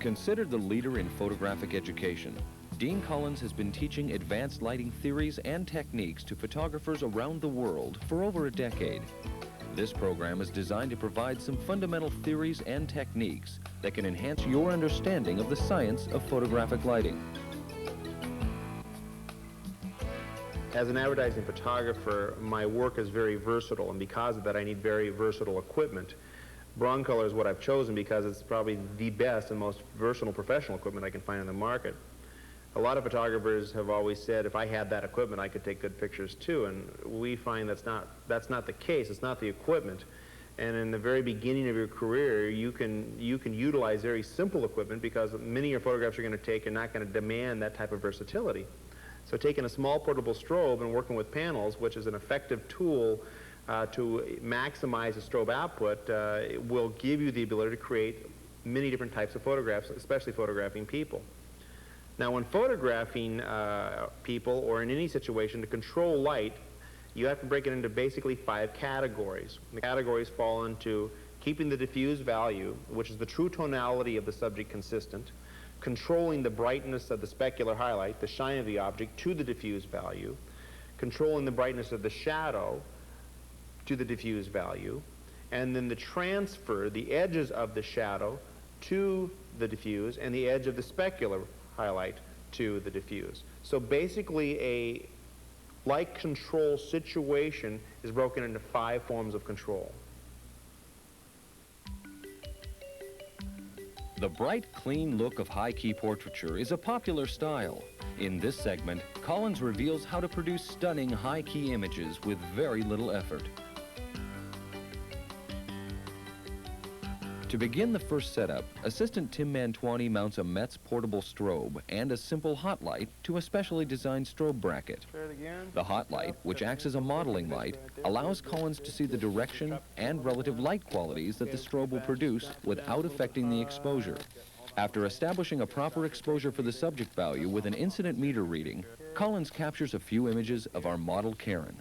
Considered the leader in photographic education, Dean Collins has been teaching advanced lighting theories and techniques to photographers around the world for over a decade. This program is designed to provide some fundamental theories and techniques that can enhance your understanding of the science of photographic lighting. As an advertising photographer, my work is very versatile, and because of that I need very versatile equipment. Broncolor is what I've chosen because it's probably the best and most versatile professional equipment I can find in the market. A lot of photographers have always said if I had that equipment I could take good pictures too, and we find that's not the case. It's not the equipment. And in the very beginning of your career, you can utilize very simple equipment because many of your photographs you're going to take are not going to demand that type of versatility. So taking a small portable strobe and working with panels, which is an effective tool to maximize the strobe output, it will give you the ability to create many different types of photographs, especially photographing people. Now, when photographing people or in any situation to control light, you have to break it into basically 5 categories. The categories fall into keeping the diffuse value, which is the true tonality of the subject, consistent, controlling the brightness of the specular highlight, the shine of the object, to the diffuse value, controlling the brightness of the shadow to the diffuse value, and then the transfer, the edges of the shadow to the diffuse, and the edge of the specular highlight to the diffuse. So basically a light control situation is broken into 5 forms of control. The bright, clean look of high-key portraiture is a popular style. In this segment, Collins reveals how to produce stunning high-key images with very little effort. To begin the first setup, Assistant Tim Mantuani mounts a Metz portable strobe and a simple hot light to a specially designed strobe bracket. The hot light, which acts as a modeling light, allows Collins to see the direction and relative light qualities that the strobe will produce without affecting the exposure. After establishing a proper exposure for the subject value with an incident meter reading, Collins captures a few images of our model Karen.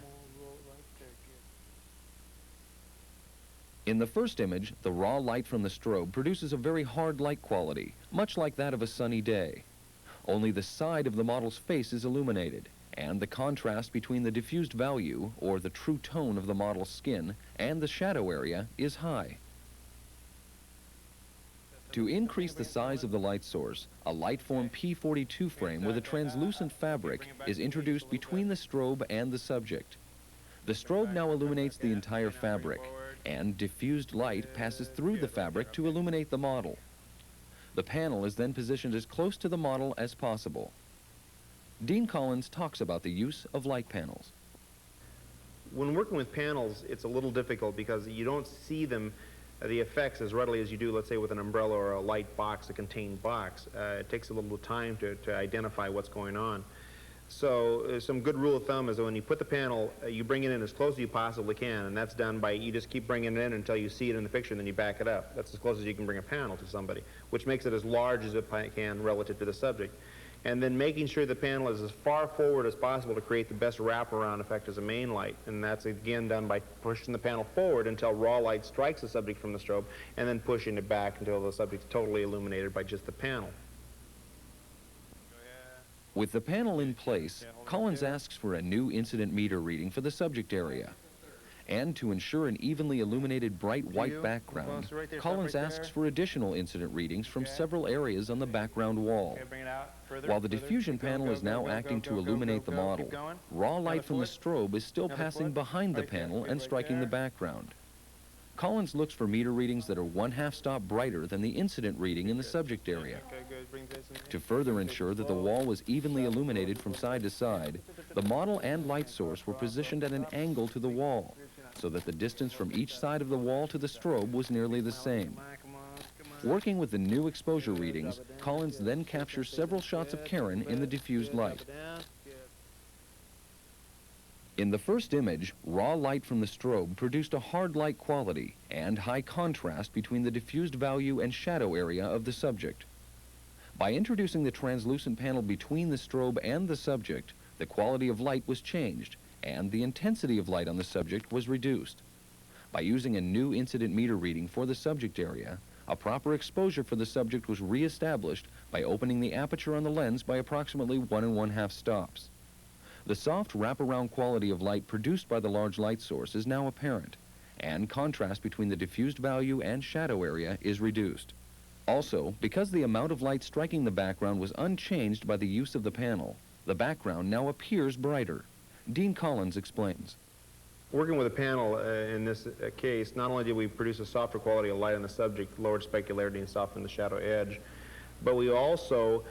In the first image, the raw light from the strobe produces a very hard light quality, much like that of a sunny day. Only the side of the model's face is illuminated, and the contrast between the diffused value, or the true tone of the model's skin, and the shadow area is high. To increase the size of the light source, a Lightform P42 frame with a translucent fabric is introduced between the strobe and the subject. The strobe now illuminates the entire fabric, and diffused light passes through the fabric to illuminate the model. The panel is then positioned as close to the model as possible. Dean Collins talks about the use of light panels. When working with panels, it's a little difficult because you don't see them, the effects, as readily as you do, let's say, with an umbrella or a light box, a contained box. It takes a little time to identify what's going on. So some good rule of thumb is that when you put the panel, you bring it in as close as you possibly can, and that's done by, you just keep bringing it in until you see it in the picture, and then you back it up. That's as close as you can bring a panel to somebody, which makes it as large as it can relative to the subject. And then making sure the panel is as far forward as possible to create the best wraparound effect as a main light. And that's again done by pushing the panel forward until raw light strikes the subject from the strobe, and then pushing it back until the subject is totally illuminated by just the panel. With the panel in place, Collins asks for a new incident meter reading for the subject area. And to ensure an evenly illuminated bright white background, Collins asks for additional incident readings from several areas on the background wall. While the diffusion panel is now acting to illuminate the model, raw light from the strobe is still passing behind the panel and striking the background. Collins looks for meter readings that are 1/2 stop brighter than the incident reading in the subject area. To further ensure that the wall was evenly illuminated from side to side, the model and light source were positioned at an angle to the wall, so that the distance from each side of the wall to the strobe was nearly the same. Working with the new exposure readings, Collins then captures several shots of Karen in the diffused light. In the first image, raw light from the strobe produced a hard light quality and high contrast between the diffused value and shadow area of the subject. By introducing the translucent panel between the strobe and the subject, the quality of light was changed and the intensity of light on the subject was reduced. By using a new incident meter reading for the subject area, A proper exposure for the subject was re-established by opening the aperture on the lens by approximately 1 1/2 stops. The soft wraparound quality of light produced by the large light source is now apparent, and contrast between the diffused value and shadow area is reduced. Also, because the amount of light striking the background was unchanged by the use of the panel, the background now appears brighter. Dean Collins explains. Working with a panel in this case, not only did we produce a softer quality of light on the subject, lowered specularity and softened the shadow edge, but we also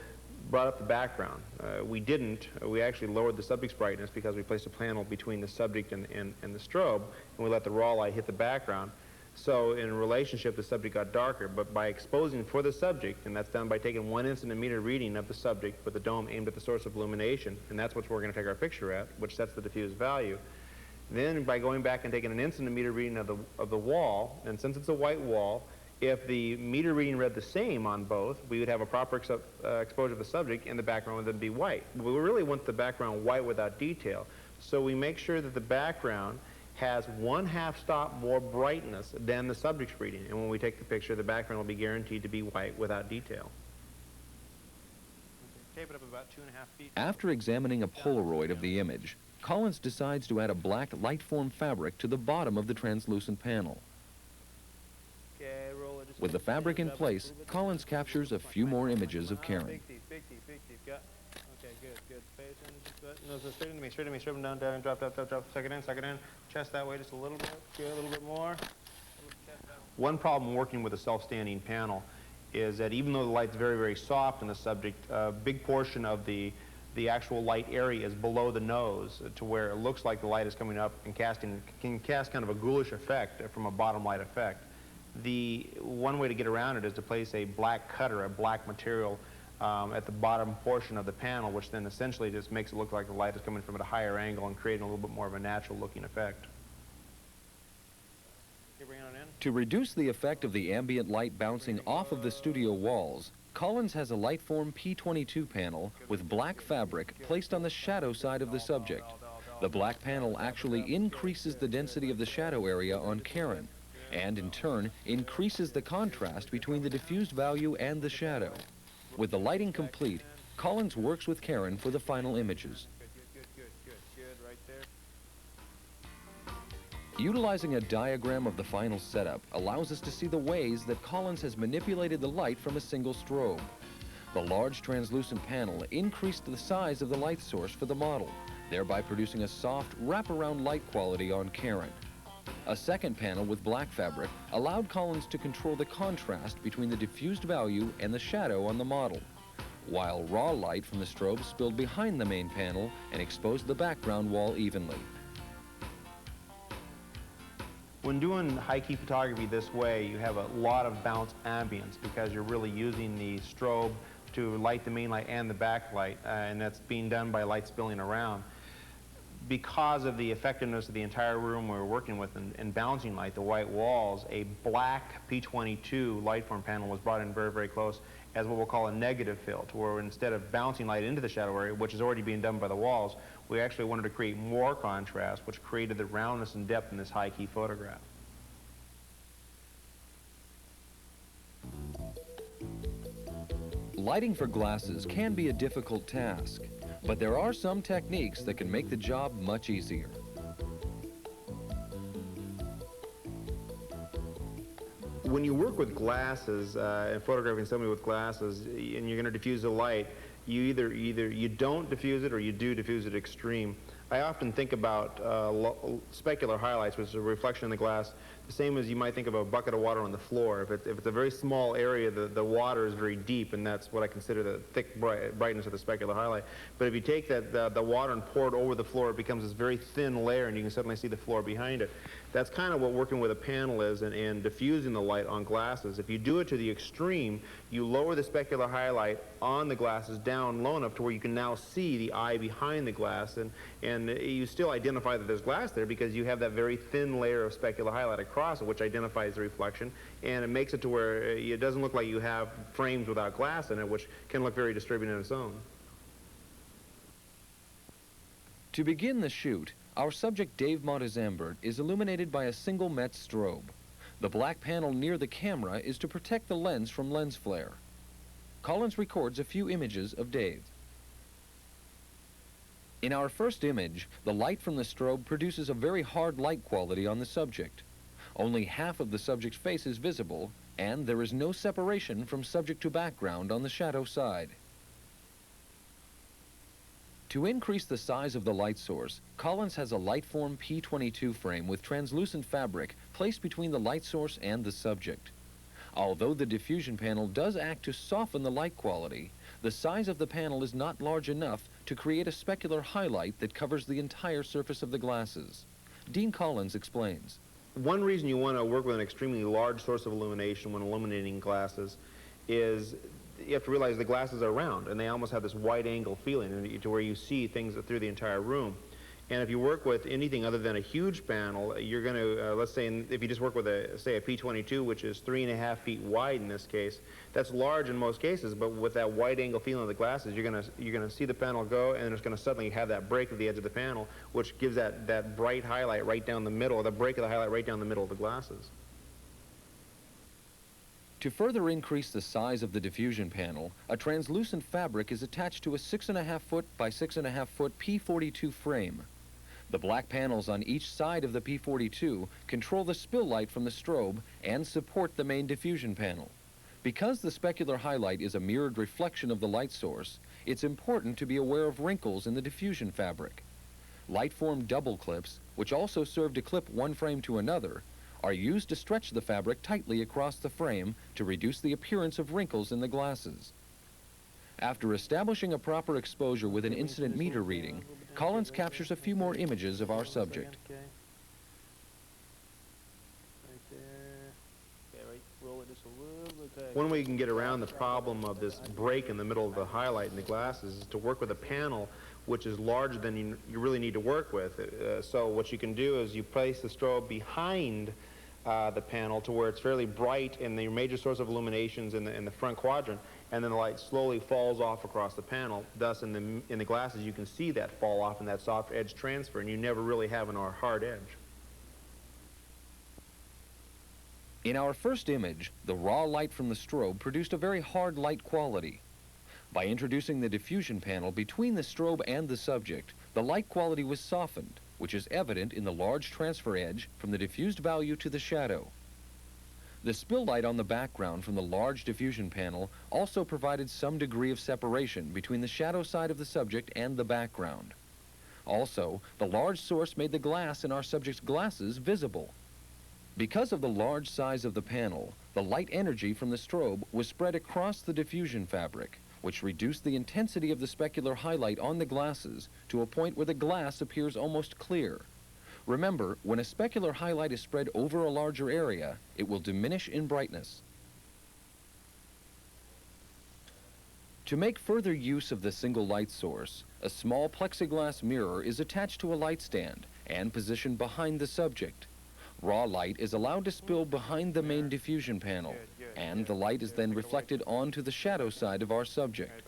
brought up the background. We actually lowered the subject's brightness because we placed a panel between the subject and the strobe, and we let the raw light hit the background. So in relationship, the subject got darker, but by exposing for the subject, and that's done by taking 1 incident meter reading of the subject with the dome aimed at the source of illumination, and that's what we're going to take our picture at, which sets the diffused value. Then by going back and taking an incident meter reading of the wall, and since it's a white wall, if the meter reading read the same on both, we would have a proper exposure of the subject, and the background would then be white. We really want the background white without detail. So we make sure that the background has 1/2 stop more brightness than the subject's reading. And when we take the picture, the background will be guaranteed to be white without detail. Tape it up about 2.5 feet. After examining a Polaroid of the image, Collins decides to add a black light-form fabric to the bottom of the translucent panel. With the fabric in place, Collins captures a few more images of Karen. Big teeth. Okay, good. Face in, no, straight into me, straight them down, drop, suck it in. Chest that way just a little bit, good, a little bit more. One problem working with a self-standing panel is that even though the light's very, very soft in the subject, a big portion of the actual light area is below the nose to where it looks like the light is coming up and can cast kind of a ghoulish effect from a bottom light effect. The one way to get around it is to place a black cutter, a black material at the bottom portion of the panel, which then essentially just makes it look like the light is coming from at a higher angle and creating a little bit more of a natural looking effect. To reduce the effect of the ambient light bouncing off of the studio walls, Collins has a Lightform P22 panel with black fabric placed on the shadow side of the subject. The black panel actually increases the density of the shadow area on Karen, and in turn increases the contrast between the diffused value and the shadow. With the lighting complete, Collins works with Karen for the final images. Good, right there. Utilizing a diagram of the final setup allows us to see the ways that Collins has manipulated the light from a single strobe. The large translucent panel increased the size of the light source for the model, thereby producing a soft wraparound light quality on Karen. A second panel with black fabric allowed Collins to control the contrast between the diffused value and the shadow on the model, while raw light from the strobe spilled behind the main panel and exposed the background wall evenly. When doing high-key photography this way, you have a lot of bounce ambience because you're really using the strobe to light the main light and the backlight, and that's being done by light spilling around. Because of the effectiveness of the entire room we were working with and bouncing light, the white walls, a black P22 Lightform panel was brought in very, very close as what we'll call a negative fill, to where instead of bouncing light into the shadow area, which is already being done by the walls, we actually wanted to create more contrast, which created the roundness and depth in this high-key photograph. Lighting for glasses can be a difficult task, but there are some techniques that can make the job much easier. When you work with glasses and photographing somebody with glasses and you're going to diffuse the light, you either you don't diffuse it or you do diffuse it extreme. I often think about specular highlights, which is a reflection in the glass, the same as you might think of a bucket of water on the floor. If it's a very small area, the water is very deep, and that's what I consider the thick brightness of the specular highlight. But if you take the water and pour it over the floor, it becomes this very thin layer, and you can suddenly see the floor behind it. That's kind of what working with a panel is and diffusing the light on glasses. If you do it to the extreme, you lower the specular highlight on the glasses down low enough to where you can now see the eye behind the glass, and you still identify that there's glass there because you have that very thin layer of specular highlight across it, which identifies the reflection, and it makes it to where it doesn't look like you have frames without glass in it, which can look very disturbing in its own. To begin the shoot, our subject Dave Montezambert is illuminated by a single Metz strobe. The black panel near the camera is to protect the lens from lens flare. Collins records a few images of Dave. In our first image, the light from the strobe produces a very hard light quality on the subject. Only half of the subject's face is visible, and there is no separation from subject to background on the shadow side. To increase the size of the light source, Collins has a Lightform P22 frame with translucent fabric placed between the light source and the subject. Although the diffusion panel does act to soften the light quality, the size of the panel is not large enough to create a specular highlight that covers the entire surface of the glasses. Dean Collins explains. One reason you want to work with an extremely large source of illumination when illuminating glasses is you have to realize the glasses are round and they almost have this wide angle feeling to where you see things through the entire room. And if you work with anything other than a huge panel, you're going to, let's say, if you just work with say a P22, which is 3.5 feet wide in this case, that's large in most cases, but with that wide angle feeling of the glasses, you're going to see the panel go, and it's going to suddenly have that break at the edge of the panel, which gives that bright highlight right down the middle, or the break of the highlight right down the middle of the glasses. To further increase the size of the diffusion panel, a translucent fabric is attached to a 6.5 foot by 6.5 foot P42 frame. The black panels on each side of the P42 control the spill light from the strobe and support the main diffusion panel. Because the specular highlight is a mirrored reflection of the light source, it's important to be aware of wrinkles in the diffusion fabric. Lightform double clips, which also serve to clip one frame to another, are used to stretch the fabric tightly across the frame to reduce the appearance of wrinkles in the glasses. After establishing a proper exposure with an incident meter reading, Collins captures a few more images of our subject. One way you can get around the problem of this break in the middle of the highlight in the glasses is to work with a panel which is larger than you really need to work with. So what you can do is you place the strobe behind the panel to where it's fairly bright in the major source of illuminations in the front quadrant, and then the light slowly falls off across the panel. Thus, in the glasses, you can see that fall off and that soft edge transfer, and you never really have a hard edge. In our first image, the raw light from the strobe produced a very hard light quality. By introducing the diffusion panel between the strobe and the subject, the light quality was softened, which is evident in the large transfer edge from the diffused value to the shadow. The spill light on the background from the large diffusion panel also provided some degree of separation between the shadow side of the subject and the background. Also, the large source made the glass in our subject's glasses visible. Because of the large size of the panel, the light energy from the strobe was spread across the diffusion fabric, which reduced the intensity of the specular highlight on the glasses to a point where the glass appears almost clear. Remember, when a specular highlight is spread over a larger area, it will diminish in brightness. To make further use of the single light source, a small plexiglass mirror is attached to a light stand and positioned behind the subject. Raw light is allowed to spill behind the main diffusion panel, and the light is then reflected onto the shadow side of our subject.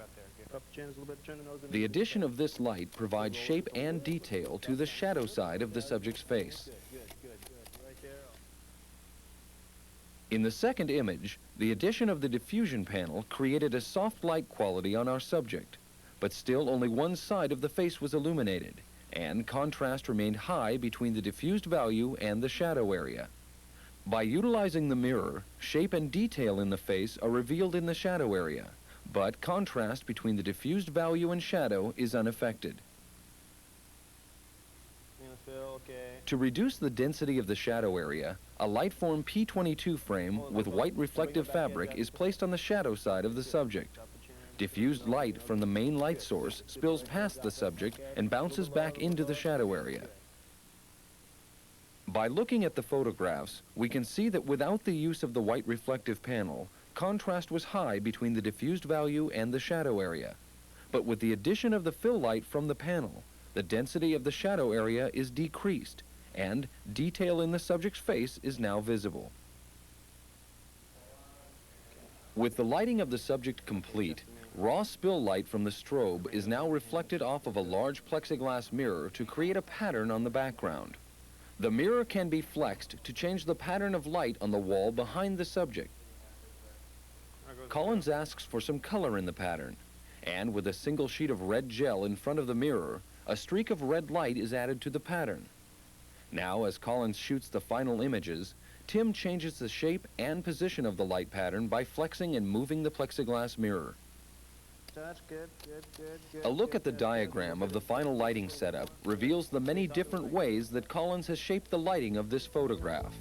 The addition of this light provides shape and detail to the shadow side of the subject's face. In the second image, the addition of the diffusion panel created a soft light quality on our subject, but still only one side of the face was illuminated, and contrast remained high between the diffused value and the shadow area. By utilizing the mirror, shape and detail in the face are revealed in the shadow area, but contrast between the diffused value and shadow is unaffected. To reduce the density of the shadow area, a Lightform P22 frame with white reflective fabric is placed on the shadow side of the subject. Diffused light from the main light source spills past the subject and bounces back into the shadow area. By looking at the photographs, we can see that without the use of the white reflective panel, contrast was high between the diffused value and the shadow area. But with the addition of the fill light from the panel, the density of the shadow area is decreased, and detail in the subject's face is now visible. With the lighting of the subject complete, raw spill light from the strobe is now reflected off of a large plexiglass mirror to create a pattern on the background. The mirror can be flexed to change the pattern of light on the wall behind the subject. Collins asks for some color in the pattern, and with a single sheet of red gel in front of the mirror, a streak of red light is added to the pattern. Now, as Collins shoots the final images, Tim changes the shape and position of the light pattern by flexing and moving the plexiglass mirror. That's good. A look at the diagram of the final lighting setup reveals the many different ways that Collins has shaped the lighting of this photograph.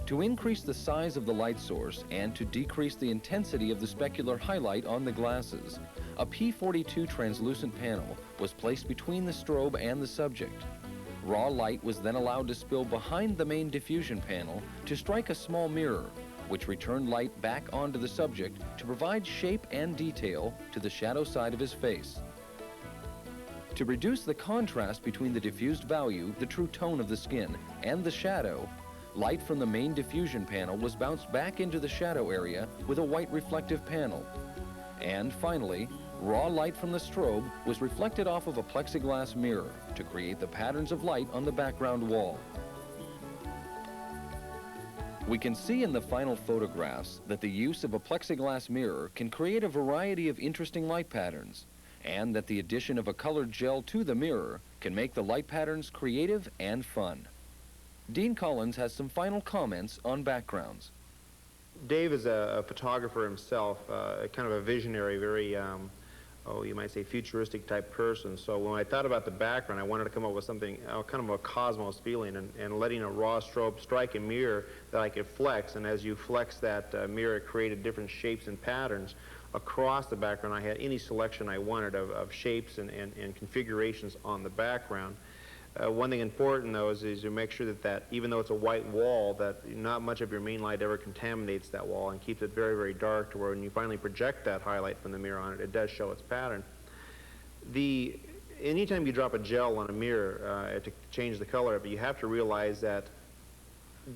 To increase the size of the light source and to decrease the intensity of the specular highlight on the glasses, a P42 translucent panel was placed between the strobe and the subject. Raw light was then allowed to spill behind the main diffusion panel to strike a small mirror, which returned light back onto the subject to provide shape and detail to the shadow side of his face. To reduce the contrast between the diffused value, the true tone of the skin, and the shadow, light from the main diffusion panel was bounced back into the shadow area with a white reflective panel. And finally, raw light from the strobe was reflected off of a plexiglass mirror to create the patterns of light on the background wall. We can see in the final photographs that the use of a plexiglass mirror can create a variety of interesting light patterns, and that the addition of a colored gel to the mirror can make the light patterns creative and fun. Dean Collins has some final comments on backgrounds. Dave is a photographer himself, kind of a visionary, very, you might say futuristic type person. So when I thought about the background, I wanted to come up with something, kind of a cosmos feeling, and letting a raw strobe strike a mirror that I could flex. And as you flex that mirror, it created different shapes and patterns across the background. I had any selection I wanted of shapes and configurations on the background. One thing important, though, is to make sure that even though it's a white wall, that not much of your main light ever contaminates that wall and keeps it very, very dark, to where when you finally project that highlight from the mirror on it, it does show its pattern. Anytime you drop a gel on a mirror to change the color of it, you have to realize that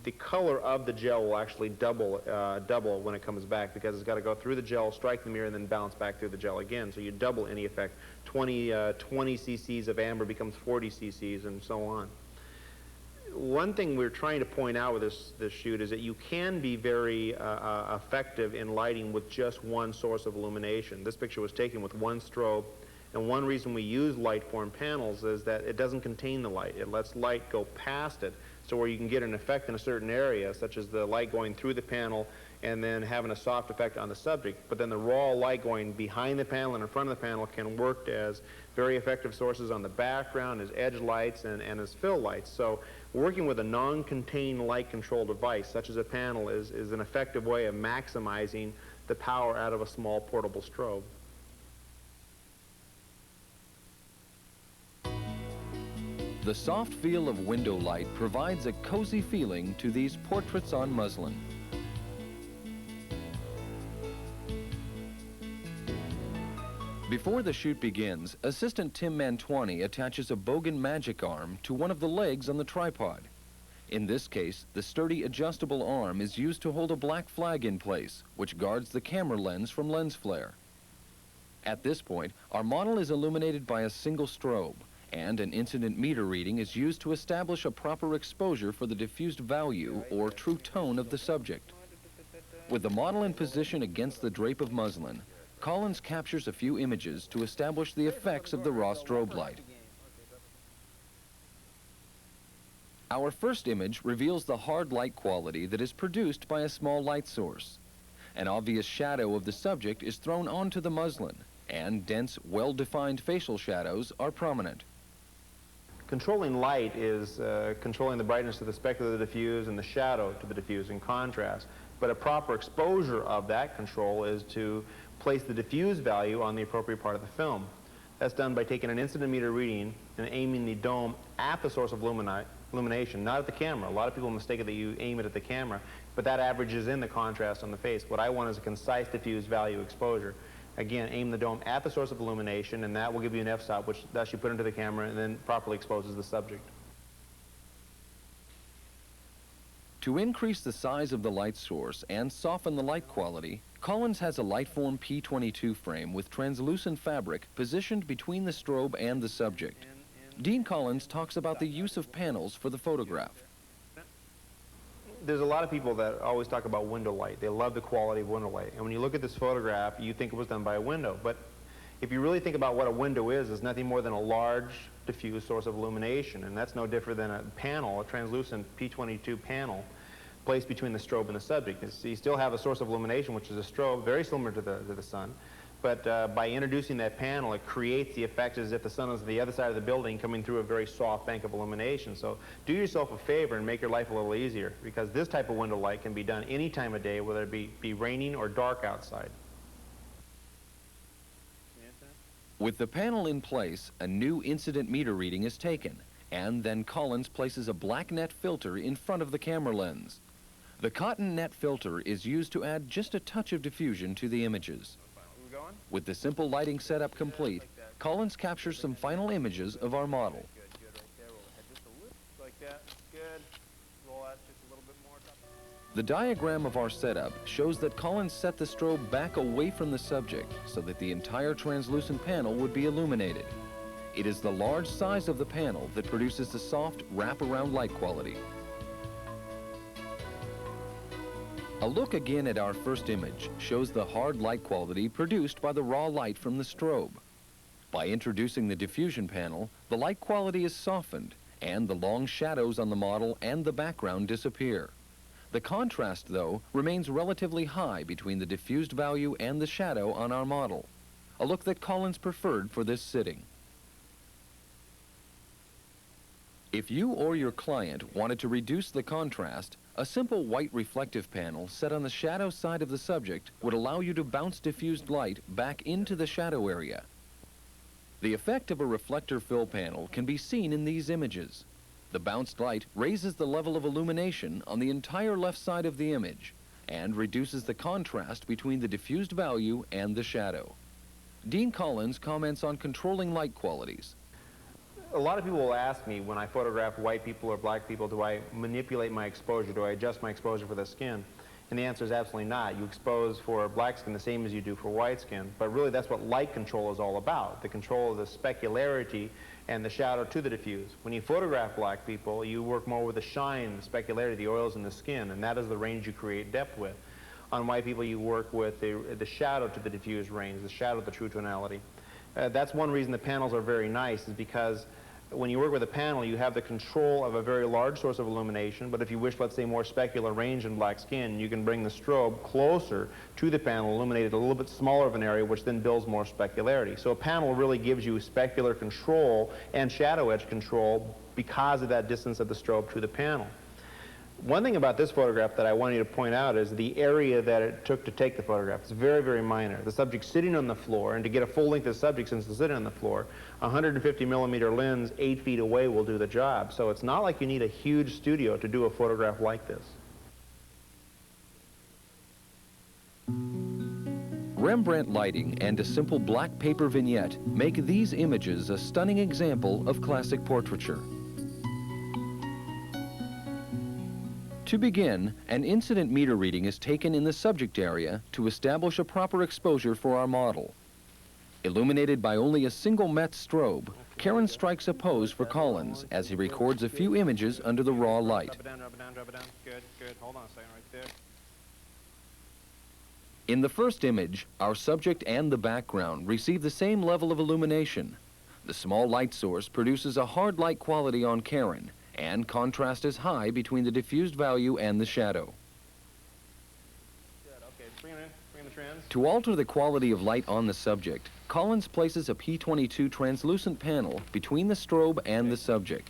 the color of the gel will actually double when it comes back, because it's got to go through the gel, strike the mirror, and then bounce back through the gel again. So you double any effect. 20 cc's of amber becomes 40 cc's, and so on. One thing we're trying to point out with this shoot is that you can be very effective in lighting with just one source of illumination. This picture was taken with one strobe, and one reason we use light-form panels is that it doesn't contain the light. It lets light go past it, so where you can get an effect in a certain area, such as the light going through the panel and then having a soft effect on the subject, but then the raw light going behind the panel and in front of the panel can work as very effective sources on the background, as edge lights and as fill lights. So working with a non-contained light control device, such as a panel, is an effective way of maximizing the power out of a small portable strobe. The soft feel of window light provides a cozy feeling to these portraits on muslin. Before the shoot begins, assistant Tim Mantuani attaches a Bogan magic arm to one of the legs on the tripod. In this case, the sturdy adjustable arm is used to hold a black flag in place, which guards the camera lens from lens flare. At this point, our model is illuminated by a single strobe, and an incident meter reading is used to establish a proper exposure for the diffused value or true tone of the subject. With the model in position against the drape of muslin, Collins captures a few images to establish the effects of the raw strobe light. Our first image reveals the hard light quality that is produced by a small light source. An obvious shadow of the subject is thrown onto the muslin, and dense, well-defined facial shadows are prominent. Controlling light is controlling the brightness of the specular to the diffuse and the shadow to the diffuse in contrast. But a proper exposure of that control is to place the diffuse value on the appropriate part of the film. That's done by taking an incident meter reading and aiming the dome at the source of illumination, not at the camera. A lot of people mistake it that you aim it at the camera, but that averages in the contrast on the face. What I want is a concise diffuse value exposure. Again, aim the dome at the source of illumination, and that will give you an f-stop, which thus you put into the camera and then properly exposes the subject. To increase the size of the light source and soften the light quality, Collins has a Lightform P22 frame with translucent fabric positioned between the strobe and the subject. Dean Collins talks about the use of panels for the photograph. there's a lot of people that always talk about window light. They love the quality of window light. And when you look at this photograph, you think it was done by a window. But if you really think about what a window is, it's nothing more than a large diffuse source of illumination. And that's no different than a panel, a translucent P22 panel, placed between the strobe and the subject. So you still have a source of illumination, which is a strobe, very similar to the sun. But by introducing that panel, it creates the effect as if the sun was on the other side of the building coming through a very soft bank of illumination. So do yourself a favor and make your life a little easier, because this type of window light can be done any time of day, whether it be raining or dark outside. With the panel in place, a new incident meter reading is taken, and then Collins places a black net filter in front of the camera lens. The cotton net filter is used to add just a touch of diffusion to the images. With the simple lighting setup complete, Collins captures some final images of our model. The diagram of our setup shows that Collins set the strobe back away from the subject so that the entire translucent panel would be illuminated. It is the large size of the panel that produces the soft wraparound light quality. A look again at our first image shows the hard light quality produced by the raw light from the strobe. By introducing the diffusion panel, the light quality is softened and the long shadows on the model and the background disappear. The contrast, though, remains relatively high between the diffused value and the shadow on our model, a look that Collins preferred for this sitting. If you or your client wanted to reduce the contrast, a simple white reflective panel set on the shadow side of the subject would allow you to bounce diffused light back into the shadow area. The effect of a reflector fill panel can be seen in these images. The bounced light raises the level of illumination on the entire left side of the image and reduces the contrast between the diffused value and the shadow. Dean Collins comments on controlling light qualities. A lot of people will ask me when I photograph white people or black people, do I manipulate my exposure? Do I adjust my exposure for the skin? And the answer is absolutely not. You expose for black skin the same as you do for white skin. But really that's what light control is all about, the control of the specularity and the shadow to the diffuse. When you photograph black people, you work more with the shine, the specularity, the oils in the skin, and that is the range you create depth with. On white people, you work with the shadow to the diffuse range, the shadow to the true tonality. That's one reason the panels are very nice, is because when you work with a panel, you have the control of a very large source of illumination, but if you wish, let's say, more specular range in black skin, you can bring the strobe closer to the panel, illuminated a little bit smaller of an area, which then builds more specularity. So a panel really gives you specular control and shadow edge control because of that distance of the strobe to the panel. One thing about this photograph that I want you to point out is the area that it took to take the photograph. It's very, very minor. The subject's sitting on the floor, and to get a full length of the subject since it's sitting on the floor, a 150 millimeter lens 8 feet away will do the job. So it's not like you need a huge studio to do a photograph like this. Rembrandt lighting and a simple black paper vignette make these images a stunning example of classic portraiture. To begin, an incident meter reading is taken in the subject area to establish a proper exposure for our model. Illuminated by only a single Met strobe, Karen strikes a pose for Collins as he records a few images under the raw light. Drop it down, drop it down, drop it down. Good, good. Hold on a second right there. In the first image, our subject and the background receive the same level of illumination. The small light source produces a hard light quality on Karen, and contrast is high between the diffused value and the shadow. Good, okay, bring the trends. To alter the quality of light on the subject, Collins places a P22 translucent panel between the strobe and the subject.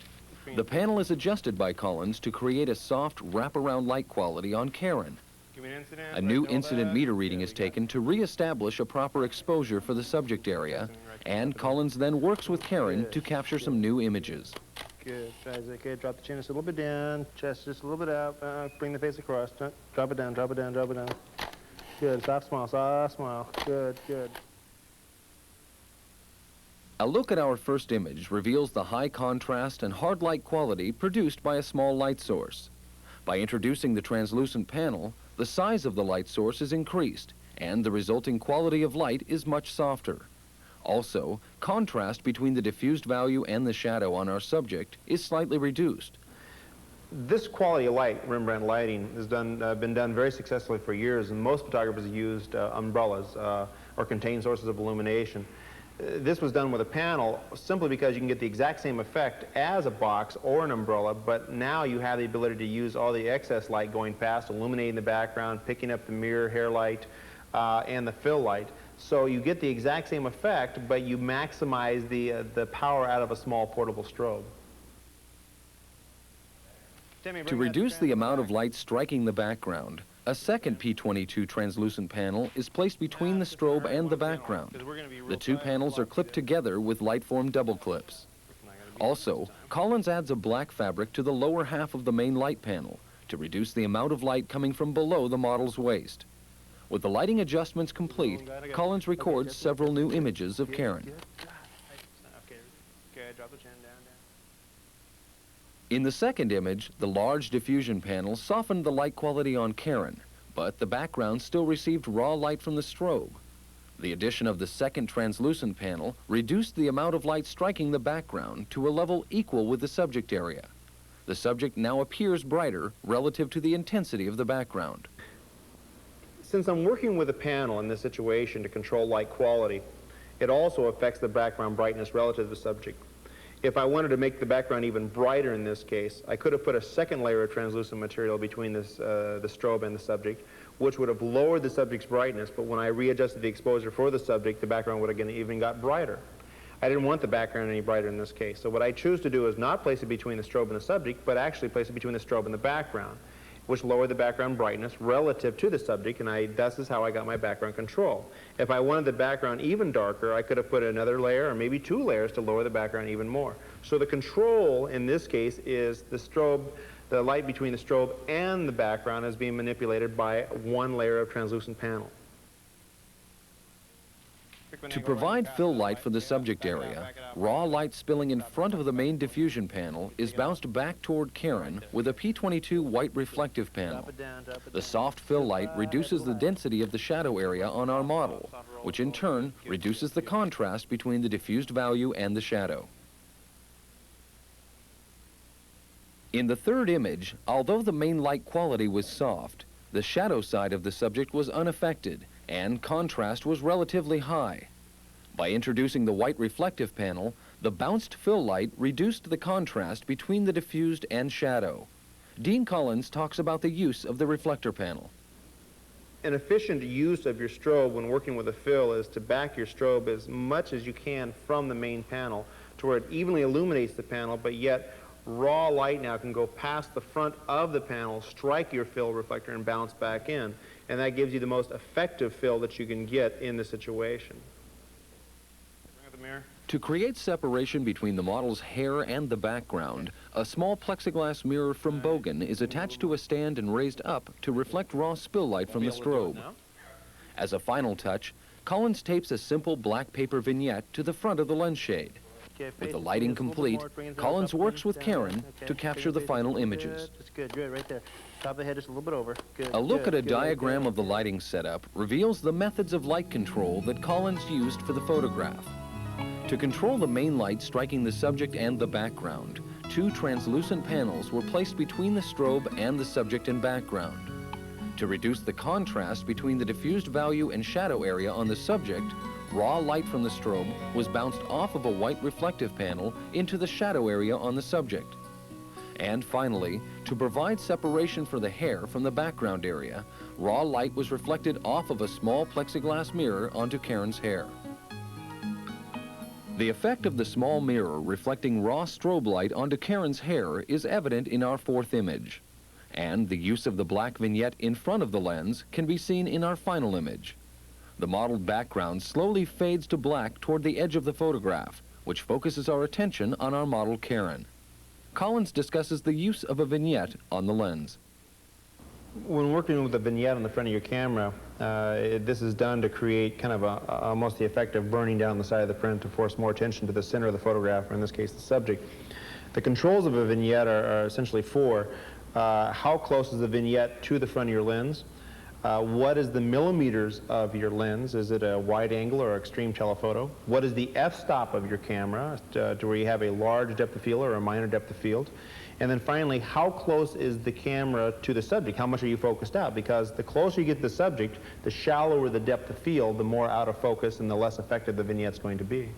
The panel is adjusted by Collins to create a soft wraparound light quality on Karen. Give me an incident. A new incident meter reading is taken to re-establish a proper exposure for the subject area, and Collins then works with Karen to capture some new images. Good, okay, drop the chin just a little bit down, chest just a little bit out, bring the face across, drop it down, drop it down, drop it down. Good, soft smile, good, good. A look at our first image reveals the high contrast and hard light quality produced by a small light source. By introducing the translucent panel, the size of the light source is increased, and the resulting quality of light is much softer. Also, contrast between the diffused value and the shadow on our subject is slightly reduced. This quality of light, Rembrandt lighting, has been done very successfully for years, and most photographers have used umbrellas or contained sources of illumination. This was done with a panel simply because you can get the exact same effect as a box or an umbrella, but now you have the ability to use all the excess light going past, illuminating the background, picking up the mirror, hair light, and the fill light. So you get the exact same effect, but you maximize the power out of a small portable strobe. To reduce the amount of light striking the background, a second P22 translucent panel is placed between the strobe and the background. The two panels are clipped together with light-form double clips. Also, Collins adds a black fabric to the lower half of the main light panel to reduce the amount of light coming from below the model's waist. With the lighting adjustments complete, Collins records several new images of Karen. In the second image, the large diffusion panel softened the light quality on Karen, but the background still received raw light from the strobe. The addition of the second translucent panel reduced the amount of light striking the background to a level equal with the subject area. The subject now appears brighter relative to the intensity of the background. Since I'm working with a panel in this situation to control light quality, it also affects the background brightness relative to the subject. If I wanted to make the background even brighter in this case, I could have put a second layer of translucent material between the strobe and the subject, which would have lowered the subject's brightness, but when I readjusted the exposure for the subject, the background would have even got brighter. I didn't want the background any brighter in this case, so what I choose to do is not place it between the strobe and the subject, but actually place it between the strobe and the background, which lowered the background brightness relative to the subject, and this is how I got my background control. If I wanted the background even darker, I could have put another layer or maybe two layers to lower the background even more. So the control in this case is the strobe, the light between the strobe and the background is being manipulated by one layer of translucent panel. To provide fill light for the subject area, raw light spilling in front of the main diffusion panel is bounced back toward Karen with a P22 white reflective panel. The soft fill light reduces the density of the shadow area on our model, which in turn reduces the contrast between the diffused value and the shadow. In the third image, although the main light quality was soft, the shadow side of the subject was unaffected and contrast was relatively high. By introducing the white reflective panel, the bounced fill light reduced the contrast between the diffused and shadow. Dean Collins talks about the use of the reflector panel. An efficient use of your strobe when working with a fill is to back your strobe as much as you can from the main panel to where it evenly illuminates the panel, but yet raw light now can go past the front of the panel, strike your fill reflector, and bounce back in. And that gives you the most effective fill that you can get in the situation. Bring up the mirror. To create separation between the model's hair and the background, a small plexiglass mirror from Bogan is attached to a stand and raised up to reflect raw spill light from the strobe. As a final touch, Collins tapes a simple black paper vignette to the front of the lens shade. With the lighting complete, Collins works with Karen to capture the final images. That's good, right there. Top of the head just a little bit over. Good. A look at a diagram of the lighting setup reveals the methods of light control that Collins used for the photograph. To control the main light striking the subject and the background, two translucent panels were placed between the strobe and the subject and background. To reduce the contrast between the diffused value and shadow area on the subject, raw light from the strobe was bounced off of a white reflective panel into the shadow area on the subject. And finally, to provide separation for the hair from the background area, raw light was reflected off of a small plexiglass mirror onto Karen's hair. The effect of the small mirror reflecting raw strobe light onto Karen's hair is evident in our fourth image. And the use of the black vignette in front of the lens can be seen in our final image. The modeled background slowly fades to black toward the edge of the photograph, which focuses our attention on our model Karen. Collins discusses the use of a vignette on the lens. When working with a vignette on the front of your camera, this is done to create kind of almost the effect of burning down the side of the print to force more attention to the center of the photograph, or in this case the subject. The controls of a vignette are essentially four. How close is the vignette to the front of your lens? What is the millimeters of your lens? Is it a wide angle or extreme telephoto? What is the f-stop of your camera? Do you have a large depth of field or a minor depth of field? And then finally, how close is the camera to the subject? How much are you focused out? Because the closer you get to the subject, the shallower the depth of field, the more out of focus and the less effective the vignette's going to be.